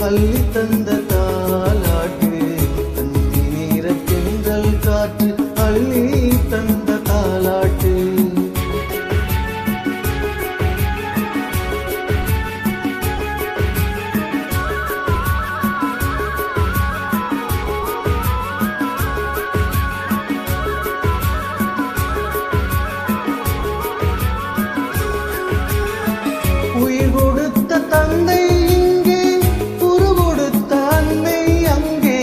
அள்ளி தந்த தாலாட்டு, அந்தி நேரத்தென்றல் காற்று அள்ளி தந்த தாலாட்டு. உயிர் கொடுத்த தந்தை இங்கே, உரு கொடுத்த அன்னை அங்கே.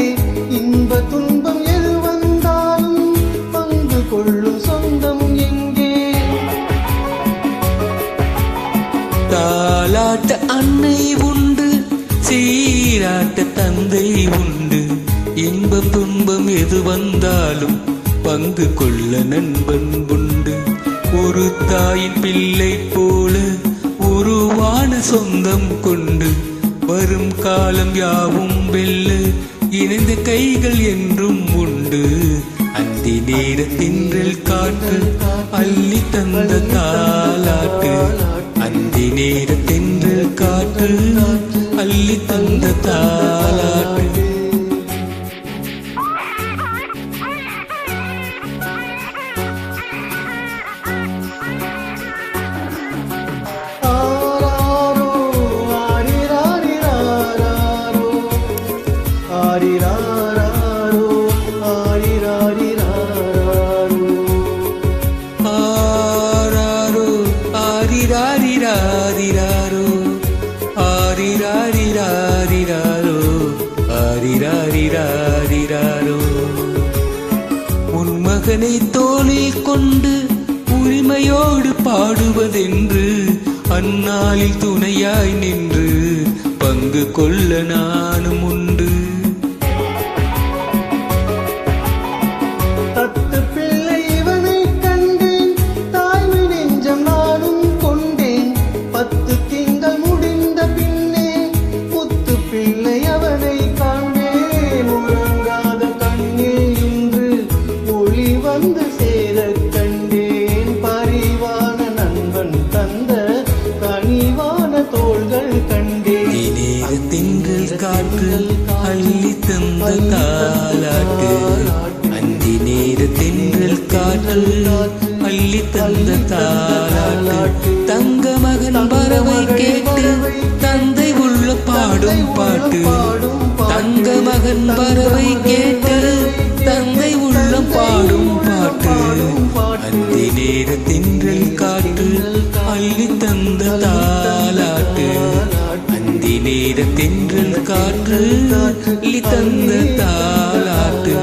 இன்ப துன்பம் எது வந்தாலும் பங்கு கொள்ளும் சொந்தம் எங்கே? தாலாட்ட அன்னை உண்டு, சீராட்ட தந்தை உண்டு. இன்பம் துன்பம் எது வந்தாலும் பங்கு கொள்ள நண்பன் உண்டு. ஒரு தாயின் பிள்ளை போல உருவான சொந்தம் கொண்டு வரும் காலம் யாவும் வெல்ல இணைந்த கைகள் என்றும் உண்டு. அந்தி நேரத்தின்றல் காற்று அள்ளி தந்த தாலாட்டு, அந்தி நேரத்தின்றல் காற்று அள்ளி தந்த தாலாட்டு. ஆரிராரோ ஆரிராரிராரோ, ஆராரோ ஆரிராரிராரிராரோ, ஆரிராரிராரிராரோ, ஆரிராரிராரிராரோ. உன் மகனை தோளில் கொண்டு உரிமையோடு பாடுவதென்று அந்நாளில் துணையாய் நின்று பங்கு கொள்ள நானும் உண்டு. தத்து பிள்ளை இவனை கண்டேன், தாய்மை நெஞ்சம் நானும் கொண்டேன். 10 திங்கள் முடிந்த பின்னே முத்து பிள்ளை அவனை காண்பேன். உறங்காத கண்ணில் இன்று ஒளி வந்து சேர கண்டேன். பரிவான நண்பன் தந்த கனிவான தோள்கள் கண்டேன். திங்கள் காற்று அள்ளி தந்த தாலாட்டு, அந்தி நேரத்தின்றல் காற்று அள்ளி தந்த தாலாட்டு. தங்க மகன் பறவை கேட்டு தந்தை உள்ள பாடும் பாட்டு, தங்க மகன் பறவை கேட்டு தந்தை உள்ள பாடும் பாட்டு. அந்தி நேரத்தின்றல் காற்று அள்ளி தந்த தாலாட்டு, அந்தி நேரத்தின்றல் காற்று அள்ளி தந்த தாலாட்டு.